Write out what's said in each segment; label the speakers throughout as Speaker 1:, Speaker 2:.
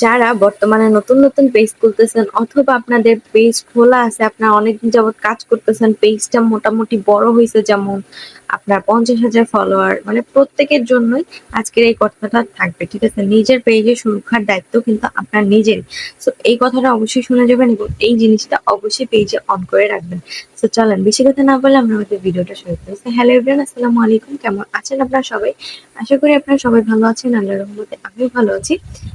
Speaker 1: যারা বর্তমানে নতুন পেজ খুলতেছেন অথবা আপনাদের পেজ খোলা আছে, আপনারা অনেকদিন যাবৎ কাজ করতেছেন, পেজটা মোটামুটি বড় হইছে, যেমন আপনার ৫০,০০০ ফলোয়ার, মানে প্রত্যেকের জন্যই আজকের এই কথাটা থাকবে। ঠিক আছে? নিজের পেজের সুরক্ষার দায়িত্ব কিন্তু আপনার নিজের। সো এই কথাটা অবশ্যই শুনে যাবেন এবং এই জিনিসটা অবশ্যই পেজে অন করে রাখবেন। সো চলেন বেশি কথা না বলে আমরা আমাদের ভিডিওটা শুরু করি। হ্যালো এভরিওয়ান, আসসালামু আলাইকুম। কেমন আছেন আপনারা সবাই? আশা করি আপনারা সবাই ভালো আছেন। আল্লাহর রহমতে আমিও ভালো আছি।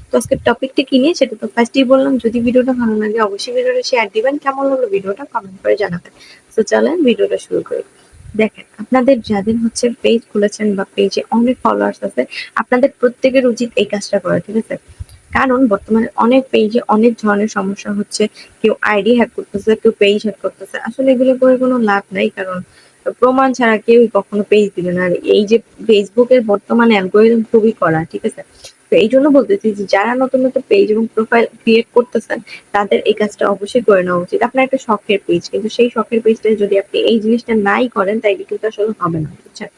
Speaker 1: তো আজকের টপিকটা কি নিয়ে সেটা তো ফার্স্টেই বললাম। যদি ভিডিওটা ভালো লাগে অবশ্যই ভিডিওটা শেয়ার দিবেন। কেমন লাগলো ভিডিওটা কমেন্ট করে জানাবেন। তো চলেন ভিডিওটা শুরু করি। দেখেন, আপনাদের যাদের হচ্ছে পেজ খুলেছেন বা পেজে অনেক ফলোয়ার্স আছে, আপনাদের প্রত্যেকের উচিত এই কাজটা করা। ঠিক আছে? কারণ বর্তমানে অনেক পেজে অনেক ধরনের সমস্যা হচ্ছে। কেউ আইডি হ্যাক করতেছে, কেউ পেজ হ্যাক করতেছে। আসলে এগুলো করে কোনো লাভ নাই, কারণ প্রমাণ ছাড়া কেউই কখনো পেজ দিবে না। আর এই যে ফেসবুকের বর্তমানে অ্যালগোরিদম খুবই কড়া। ঠিক আছে? তো এই জন্য বলতেছি যে যারা নতুন পেজ এবং প্রোফাইল ক্রিয়েট করতেছেন তাদের এই কাজটা অবশ্যই করে নেওয়া উচিত। আপনার একটা শখের পেজ, কিন্তু সেই শখের পেজটা যদি আপনি এই জিনিসটা নাই করেন তাইলে কিন্তু আসলে হবে না। বুঝছেন?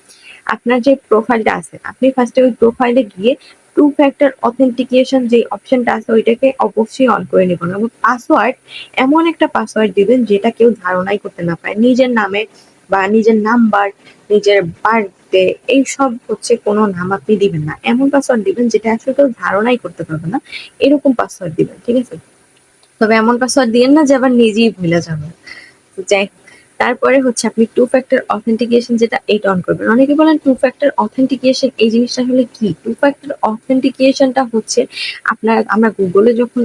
Speaker 1: আপনার যে প্রোফাইলটা আছে, আপনি ফার্স্টে ওই প্রোফাইলে গিয়ে টু ফ্যাক্টর অথেন্টিকেশন যে অপশনটা আছে ওইটাকে অবশ্যই অন করে নেবেন এবং পাসওয়ার্ড এমন একটা পাসওয়ার্ড দিবেন যেটা কেউ ধারণাই করতে না পারে। নিজের নামে বা নিজের নাম্বার, নিজের বার্থডে, এইসব হচ্ছে কোনো নাম আপনি দিবেন না। এমন পাসওয়ার্ড দিবেন যেটা আসলে কেউ ধারণাই করতে পারবে না। এরকম পাসওয়ার্ড দিবেন। ঠিক আছে? তবে এমন পাসওয়ার্ড দিয়েন না যে আবার নিজেই ভুলে যাবেন। যাই হোক, তারপরে হচ্ছে আপনি টু ফ্যাক্টর অথেন্টিকেশন যেটা এইটা অন করবেন। অনেকে বলেন টু ফ্যাক্টর অথেন্টিকেশন এই জিনিসটা আসলে কি? টু ফ্যাক্টর অথেন্টিকেশনটা হচ্ছে আমরা গুগলে যখন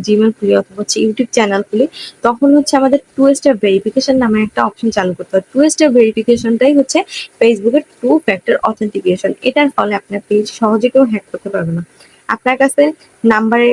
Speaker 1: জিমেল খুলি অথবা হচ্ছে ইউটিউব চ্যানেল খুলি, তখন হচ্ছে আমাদের টু স্টেপ ভেরিফিকেশন নামে একটা অপশন চালু করতে হয়। টু স্টেপ ভেরিফিকেশনটাই হচ্ছে ফেসবুকের টু ফ্যাক্টর অথেন্টিকেশন। এটার ফলে আপনার পেজ সহজে কেউ হ্যাক করতে পারবে না। আপনার কাছে নাম্বারে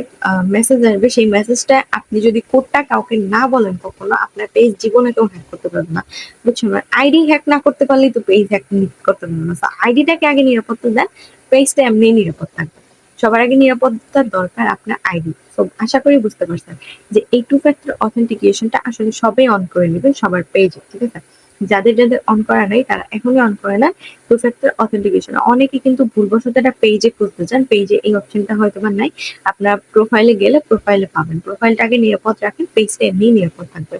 Speaker 1: মেসেজ আসবে, সেই মেসেজটা আপনি যদি কোডটা কাউকে না বলেন কখনো, আপনার পেজ জীবনে কেউ হ্যাক করতে পারবে না। বুঝছেন? আইডি হ্যাক না করতে পারলেই তো পেজ হ্যাক করতে পারবে না। আইডিটাকে আগে নিরাপত্তা দেন, পেজটা এমনিই নিরাপদ থাকবে। সবার আগে নিরাপত্তার দরকার আপনার আইডি। তো আশা করি বুঝতে পারছেন যে এই টু ফ্যাক্টর অথেন্টিকেশনটা আসলে সবাই অন করে নেবেন সবার পেজে। ঠিক আছে? যাদের অন করা নাই তারা এখনই অন করে নেন টু ফ্যাক্টর অথেন্টিকেশন। অনেকে কিন্তু ভুলবশত একটা পেজে খুঁজতে চান, পেজে এই অপশনটা হয়তো বা নাই। আপনার প্রোফাইলে গেলে প্রোফাইলে পাবেন। প্রোফাইলটাকে নিরাপদ রাখেন, পেজটা এমনিই নিরাপদ থাকবে।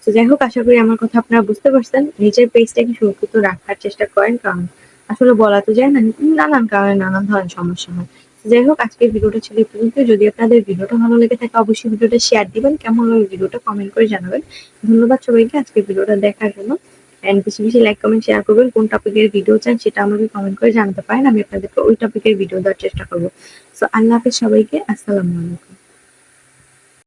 Speaker 1: তো যাই হোক, আশা করি আমার কথা আপনারা বুঝতে পারছেন। নিজের পেজটাকে সুরক্ষিত রাখার চেষ্টা করেন, কারণ আসলে বলা তো যায় না, নানান কারণে নানান ধরনের সমস্যা হয়। তো যাই হোক, আজকের ভিডিওটা ছিল এই পর্যন্ত। যদি আপনাদের ভিডিওটা ভালো লেগে থাকে অবশ্যই ভিডিওটা শেয়ার দিবেন। কেমন লাগলো ভিডিওটা কমেন্ট করে জানাবেন। ধন্যবাদ সবাইকে আজকের ভিডিওটা দেখার জন্য। অ্যান্ড বেশি লাইক কমেন্ট শেয়ার করবেন। কোন টপিকের ভিডিও চান সেটা আমাকে কমেন্ট করে জানাতে পারেন। আমি আপনাদেরকে ওই টপিকের ভিডিও দেওয়ার চেষ্টা করবো। সো আল্লাহ হাফেজ সবাইকে। আসসালামু আলাইকুম।